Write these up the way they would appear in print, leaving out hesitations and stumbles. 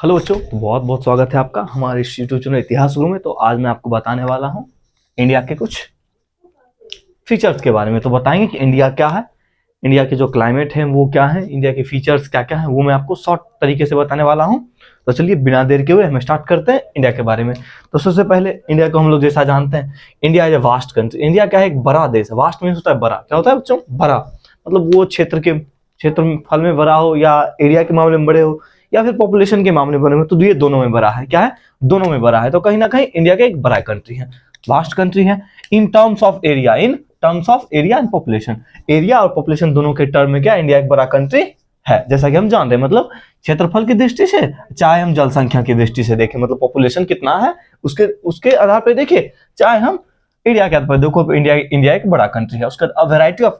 Hello बच्चों, तो बहुत बहुत स्वागत है आपका हमारे इस यूट्यूब चैनल इतिहास गुरु में। तो आज मैं आपको बताने वाला हूँ इंडिया के कुछ फीचर्स के बारे में। तो बताएंगे कि इंडिया क्या है, इंडिया के जो क्लाइमेट है वो क्या है, इंडिया के फीचर्स क्या क्या है, वो मैं आपको शॉर्ट तरीके से बताने वाला हूँ। तो चलिए बिना देर के हुए हम स्टार्ट करते हैं इंडिया के बारे में। तो सबसे पहले इंडिया को हम लोग जैसा जानते हैं, India is a vast country. India क्या है? एक बड़ा देश है। वास्ट मीन्स होता है बड़ा। क्या होता है बच्चों? बड़ा। मतलब वो क्षेत्र फल में बड़ा हो, या एरिया के मामले में बड़े हो, या फिर पॉपुलेशन के मामले में बड़े हो। तो ये दोनों में बड़ा है। क्या है? दोनों में बड़ा है। तो कहीं ना कहीं इंडिया का एक बड़ा कंट्री है, वास्ट कंट्री है। In terms of area and population, area और पॉपुलेशन दोनों के टर्म में क्या इंडिया एक बड़ा कंट्री है, जैसा कि हम जान रहे हैं। मतलब क्षेत्रफल की दृष्टि से, चाहे हम जनसंख्या की दृष्टि से देखें, मतलब पॉपुलेशन कितना है उसके उसके आधार पर देखें, चाहे हम एरिया के आधार पर देखो, इंडिया एक बड़ा कंट्री है। उसका वैरायटी ऑफ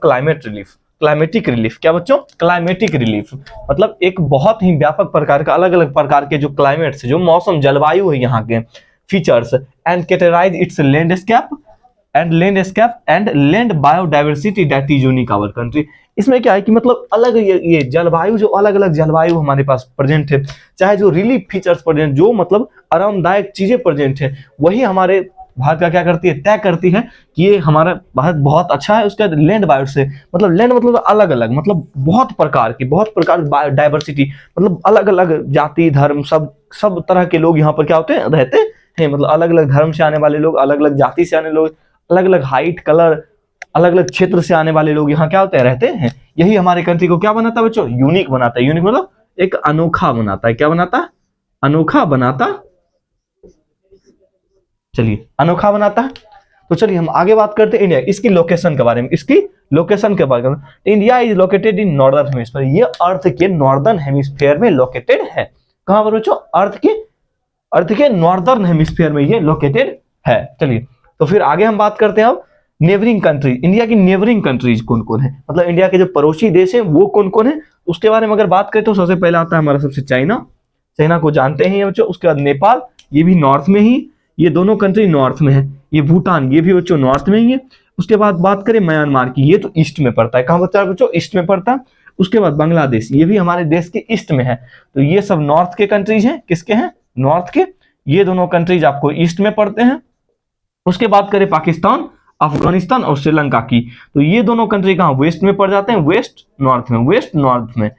क्लाइमेटिक रिलीफ। क्या बच्चों? क्लाइमेटिक रिलीफ मतलब एक बहुत ही व्यापक प्रकार का, अलग अलग प्रकार के जो क्लाइमेट्स, जो मौसम जलवायु है यहाँ के features, and categorise its landscape and land biodiversity that is unique our country. इसमें क्या है कि मतलब अलग ये जलवायु, जो अलग अलग जलवायु हमारे पास प्रेजेंट है, चाहे जो रिलीफ फीचर्स प्रेजेंट, जो मतलब आरामदायक चीजें प्रेजेंट है, वही हमारे भारत का क्या करती है, तय करती है कि ये हमारा भारत बहुत अच्छा है। उसका लैंड बायो से मतलब लैंड मतलब अलग अलग, मतलब बहुत प्रकार डाइवर्सिटी, मतलब अलग अलग जाति धर्म, सब तरह के लोग यहाँ पर क्या होते हैं, रहते हैं। मतलब अलग अलग धर्म से आने वाले लोग, अलग अलग जाति से आने लोग, अलग अलग हाइट कलर, अलग अलग क्षेत्र से आने वाले लोग यहाँ क्या होते हैं, रहते हैं। यही हमारे कंट्री को क्या बनाता है बच्चों? यूनिक बनाता है। यूनिक मतलब एक अनोखा बनाता है। क्या बनाता है? अनोखा बनाता। चलिए, अनोखा बनाता है। तो चलिए हम आगे बात करते हैं इंडिया, इसकी लोकेशन के बारे में। India is located in northern hemisphere. ये अर्थ के नॉर्दर्न हेमिस्फीयर में लोकेटेड है। कहां पर बच्चों? अर्थ के नॉर्दर्न हेमिस्फीयर में ये लोकेटेड है। चलिए, तो फिर आगे हम बात करते हैं अब नेबरिंग कंट्री। इंडिया की नेबरिंग कंट्रीज कौन कौन है, मतलब इंडिया के जो पड़ोसी देश है वो कौन कौन है, उसके बारे में अगर बात करें तो सबसे पहले आता है हमारा सबसे चाइना को जानते हैं बच्चों। उसके बाद नेपाल, ये भी नॉर्थ में ही, ये दोनों कंट्री नॉर्थ में है। ये भूटान, ये भी बच्चों नॉर्थ में ही है। उसके बाद बात करें म्यांमार की, ये तो ईस्ट में पड़ता है। कहां पड़ता है बच्चों? ईस्ट में पड़ता है। उसके बाद बांग्लादेश, ये भी हमारे देश के ईस्ट में है। तो ये सब नॉर्थ के कंट्रीज हैं। किसके हैं? नॉर्थ के। ये दोनों कंट्रीज आपको ईस्ट में पड़ते हैं। उसके बाद करें पाकिस्तान, अफगानिस्तान और श्रीलंका की, तो ये दोनों कंट्री कहां? वेस्ट में पड़ जाते हैं, वेस्ट नॉर्थ में,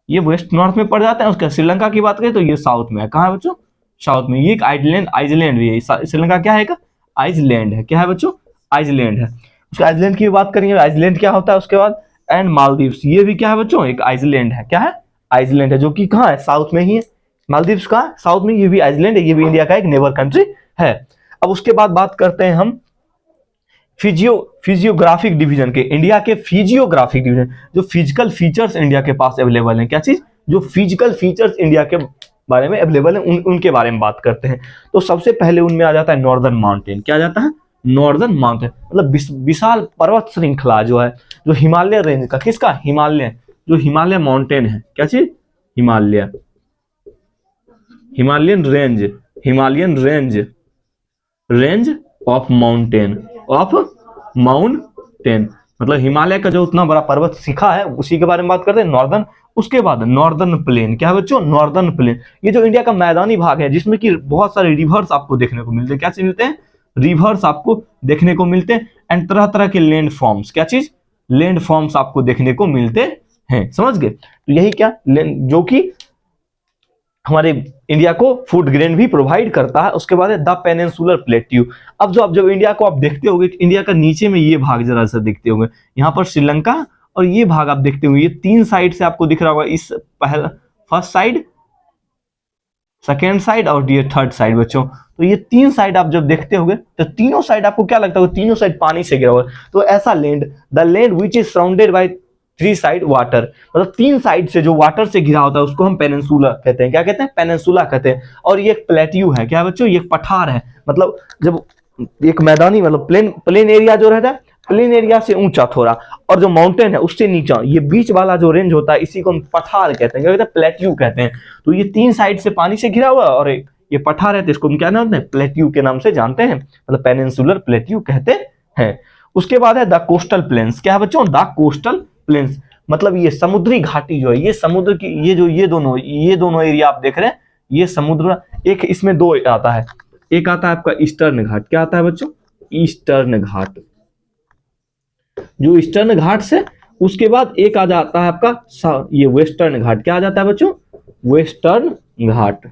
ये वेस्ट नॉर्थ में पड़ जाते हैं। उसके श्रीलंका की बात करें तो ये साउथ में है। कहां है बच्चों? साउथ में। ये एक आइसलैंड भी है। श्रीलंका क्या है? एक आइसलैंड है। क्या है बच्चों? आइसलैंड है। उसके आइसलैंड की बात करेंगे, आइसलैंड क्या होता है। उसके बाद एंड मालदीव्स, ये भी क्या है बच्चों? एक आइसलैंड है। क्या है? आइसलैंड है, जो कि कहां है? साउथ में ही है। मालदीव्स का साउथ में, ये भी आइसलैंड है। ये भी इंडिया का एक नेबर कंट्री है। अब उसके बाद बात करते हैं हम फिजियोग्राफिक डिवीजन के। इंडिया के फिजियोग्राफिक डिवीजन, जो फिजिकल फीचर्स इंडिया के पास अवेलेबल हैं। क्या चीज? जो फिजिकल फीचर्स इंडिया के बारे में अवेलेबल है, उनके बारे में बात करते हैं। तो सबसे पहले उनमें आ जाता है नॉर्दर्न माउंटेन। क्या आ जाता है? नॉर्दर्न माउंटेन मतलब विशाल पर्वत श्रृंखला जो है, जो हिमालय रेंज का, किसका? हिमालय, जो हिमालय माउंटेन है। क्या चीज? हिमालयन रेंज ऑफ माउंटेन मतलब हिमालय का जो उतना बड़ा पर्वत शिखा है, उसी के बारे में बात करते हैं, नॉर्दर्न। उसके बाद नॉर्दर्न प्लेन। क्या है बच्चों? नॉर्दर्न प्लेन, ये जो इंडिया का मैदानी भाग है, जिसमें कि बहुत सारे रिवर्स आपको देखने को मिलते हैं। क्या चीज मिलते हैं? रिवर्स आपको देखने को मिलते हैं। एंड तरह तरह के लैंड फॉर्म्स। क्या चीज? लैंड फॉर्म्स आपको देखने को मिलते हैं। समझ गए? तो यही क्या, जो कि हमारे इंडिया को फूड ग्रेन भी प्रोवाइड करता है। उसके बाद है द पेनिनसुलर प्लेट्यू। अब जब इंडिया को आप देखते होंगे, इंडिया का नीचे में ये भाग जरा सा देखते होंगे, यहाँ पर श्रीलंका, और ये भाग आप देखते होंगे, ये तीन साइड से आपको दिख रहा होगा। इस पहला फर्स्ट साइड, सेकेंड साइड और ये थर्ड साइड बच्चों। तो ये तीन साइड आप जब देखते होंगे, तो तीनों साइड आपको क्या लगता है? तीनों साइड पानी से घिरा हुआ है। तो ऐसा the land which is surrounded by three side water, मतलब तीन साइड से जो वाटर से घिरा होता है, उसको हम पेनिनसुला कहते हैं। क्या कहते हैं? पेनिनसुला कहते हैं। और ये एक प्लेट्यू है। क्या है बच्चों? ये एक पठार है। मतलब जब एक मैदानी, मतलब प्लेन एरिया जो रहता है, प्लेन एरिया से ऊंचा थोड़ा, और जो माउंटेन है उससे नीचा, ये बीच वाला जो रेंज होता है, इसी को हम पठार कहते हैं। क्या कहते हैं? प्लेट्यू कहते हैं। तो ये तीन साइड से पानी से घिरा हुआ, और ये पठार है, तो इसको हम क्या नाम है? प्लेट्यू के नाम से जानते हैं, मतलब पेनिनसुलर प्लेट्यू कहते हैं। उसके बाद है द कोस्टल प्लेन्स। क्या है बच्चों? द कोस्टल प्लेन्स मतलब ये समुद्री घाटी जो है, ये समुद्र की, ये दोनों एरिया आप देख रहे हैं, ये समुद्र, एक इसमें दो आता है, एक आता है आपका ईस्टर्न घाट, क्या आता है बच्चों, ईस्टर्न घाट, जो ईस्टर्न घाट से उसके बाद एक आ जाता है आपका ये वेस्टर्न घाट, क्या आ जाता है बच्चों, वेस्टर्न घाट।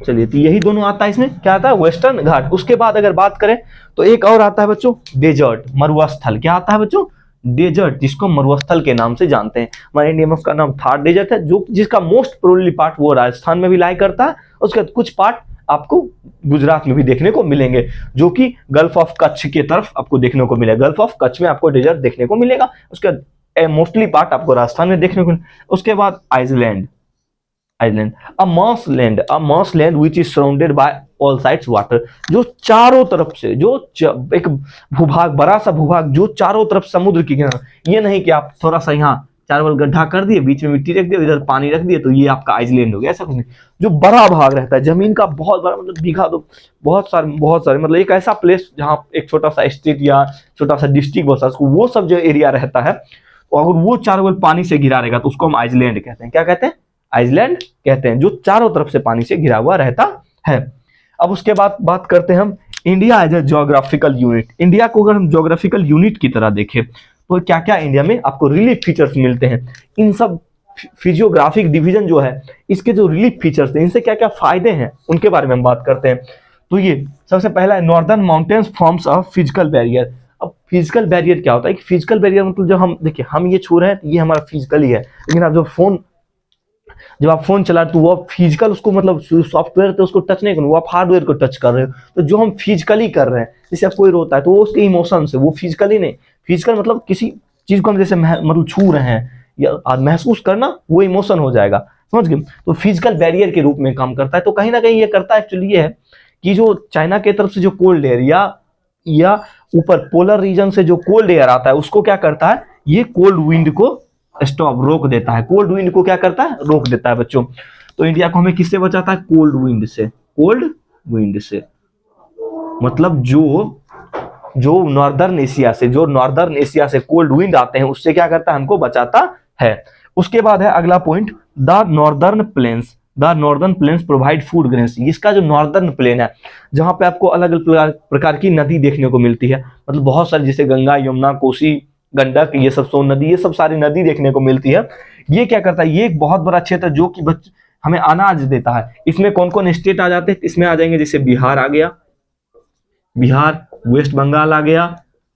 चलिए तो यही दोनों आता है, इसमें क्या आता है, वेस्टर्न घाट। उसके बाद अगर बात करें तो एक और आता है बच्चों, डेजर्ट, मरुस्थल, क्या आता है बच्चों, डेजर्ट, जिसको मरुस्थल के नाम से जानते हैं। हमारे इंडिया में उसका नाम थार डेजर्ट है, जो जिसका मोस्ट प्रोबेबली पार्ट वो राजस्थान में भी लाई करता है, उसके बाद कुछ पार्ट आपको गुजरात में भी देखने को मिलेंगे, जो कि गल्फ ऑफ कच्छ के तरफ आपको देखने को मिलेगा, गल्फ ऑफ कच्छ में आपको डेजर्ट देखने को मिलेगा। उसके बाद मोस्टली पार्ट आपको राजस्थान में देखने को मिलेगा। उसके बाद island, island, a mass land which is surrounded by all sides water, जो चारों तरफ से, जो एक भूभाग, बड़ा सा भूभाग जो चारों तरफ समुद्र की किनारे, ये नहीं कि आप थोड़ा सा यहाँ चारों बगल गड्ढा कर दिए, बीच में मिट्टी रख दिए, इधर पानी रख दिए, तो ये आपका आइसलैंड हो गया, ऐसा कुछ नहीं। जो बड़ा भाग रहता है जमीन का, बहुत बड़ा, मतलब बीघा तो बहुत सारे, मतलब एक ऐसा प्लेस जहाँ एक छोटा सा स्टेट या छोटा सा डिस्ट्रिक्ट बहुत सारा, वो सब जो एरिया रहता है, अगर वो चारों बगल पानी से घिरा रहेगा तो उसको हम आइसलैंड कहते हैं। क्या कहते हैं, आइसलैंड कहते हैं, जो चारों तरफ से पानी से घिरा हुआ रहता है। अब उसके बाद बात करते हैं हम India as a geographical unit. India को अगर हम ज्योग्राफिकल यूनिट की तरह देखें तो क्या क्या इंडिया में आपको रिलीफ फीचर्स मिलते हैं, इन सब फिजियोग्राफिक डिवीजन जो है, इसके जो रिलीफ फीचर्स हैं, इनसे क्या क्या फायदे हैं, उनके बारे में हम बात करते हैं। तो ये सबसे पहला है, northern mountains forms a physical barrier. अब फिजिकल बैरियर क्या होता है, फिजिकल बैरियर मतलब जब हम देखिए हम ये छू रहे हैं तो ये हमारा फिजिकल ही है, लेकिन आप जब आप फोन चला तो वो फिजिकल, उसको मतलब सॉफ्टवेयर तो उसको टच नहीं कर, वो आप हार्डवेयर को टच कर रहे हो। तो जो हम फिजिकली कर रहे हैं, जैसे कोई रोता है तो वो उसके इमोशन से, वो फिजिकली नहीं, फिजिकल मतलब किसी चीज को हम जैसे मतलब छू रहे हैं या महसूस करना, वो इमोशन हो जाएगा, समझ गए। तो फिजिकल बैरियर के रूप में काम करता है। तो कहीं ना कहीं ये करता है, एक्चुअली ये है कि जो चाइना के तरफ से जो कोल्ड एयर या ऊपर पोलर रीजन से जो कोल्ड एयर आता है, उसको क्या करता है, ये कोल्ड विंड को स्टॉप, रोक देता है, कोल्ड विंड को क्या करता है, रोक देता है बच्चों। तो इंडिया को हमें किससे बचाता है, कोल्ड विंड से, कोल्ड विंड से, मतलब जो नॉर्दर्न एशिया से कोल्ड विंड आते हैं, उससे क्या करता है, हमको बचाता है। उसके बाद है अगला point, the northern plains provide food grains. इसका जो नॉर्दर्न प्लेन है, जहां पे आपको अलग अलग प्रकार की नदी देखने को मिलती है, मतलब बहुत सारी, जैसे गंगा, यमुना, कोसी, गंडक, ये सब सोन नदी, ये सब सारी नदी देखने को मिलती है। ये क्या करता है, ये एक बहुत बड़ा क्षेत्र जो कि हमें अनाज देता है। इसमें कौन कौन स्टेट आ जाते हैं, इसमें आ जाएंगे जैसे बिहार आ गया, बिहार, वेस्ट बंगाल आ गया,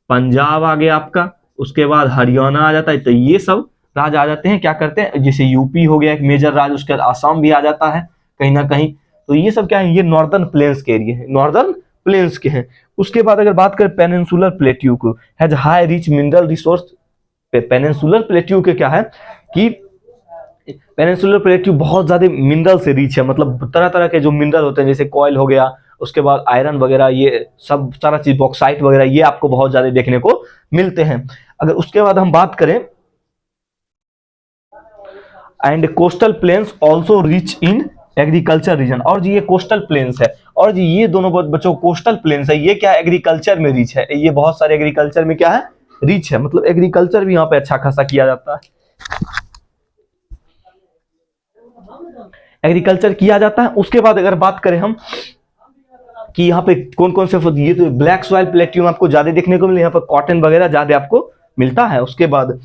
पंजाब आ गया आपका, उसके बाद हरियाणा आ जाता है। तो ये सब राज्य आ जाते हैं, क्या करते हैं, जैसे यूपी हो गया एक मेजर राज्य, उसके बाद आसाम भी आ जाता है कहीं ना कहीं। तो ये सब क्या है, ये नॉर्दर्न प्लेन्स के एरिया है, नॉर्दर्न प्लेन्स के हैं। उसके बाद अगर बात करें पेनिनसुलर प्लेट्यू को, has high rich mineral resource. Peninsular plateau के क्या है कि पेनिनसुलर प्लेट्यू बहुत ज्यादा मिनरल से रिच है, मतलब तरह तरह के जो मिनरल होते हैं, जैसे कॉयल हो गया, उसके बाद आयरन वगैरह, ये सब सारा चीज, बॉक्साइट वगैरह, ये आपको बहुत ज्यादा देखने को मिलते हैं। अगर उसके बाद हम बात करें, and coastal plains also rich in agriculture region. और जी ये कोस्टल प्लेन्स है, और जी ये दोनों बच्चों कोस्टल प्लेन्स है, ये क्या एग्रीकल्चर में रिच है, ये बहुत सारे एग्रीकल्चर में क्या है, रिच है, मतलब एग्रीकल्चर भी यहाँ पे अच्छा खासा किया जाता है, एग्रीकल्चर किया जाता है। उसके बाद अगर बात करें हम कि यहाँ पे कौन कौन से, ये तो ब्लैक सॉइल प्लेट्यू आपको ज्यादा देखने को मिले, यहाँ पर कॉटन वगैरह ज्यादा आपको मिलता है। उसके बाद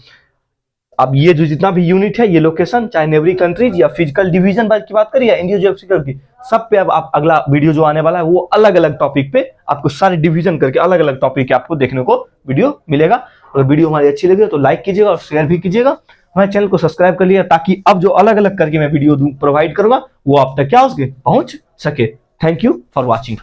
अब ये जो जितना भी यूनिट है, ये लोकेशन, चाहे नेवरी कंट्रीज या फिजिकल डिवीजन की बात करिए, इंडिया ज्योग्राफिकल की, सब पे अब आप अगला वीडियो जो आने वाला है, वो अलग अलग टॉपिक पे आपको सारे डिवीजन करके अलग अलग टॉपिक के आपको देखने को वीडियो मिलेगा। और वीडियो हमारी अच्छी लगी तो लाइक कीजिएगा और शेयर भी कीजिएगा, हमारे चैनल को सब्सक्राइब कर लिया, ताकि अब जो अलग अलग करके मैं वीडियो प्रोवाइड करूंगा वो आप तक क्या उसके पहुंच सके। Thank you for watching.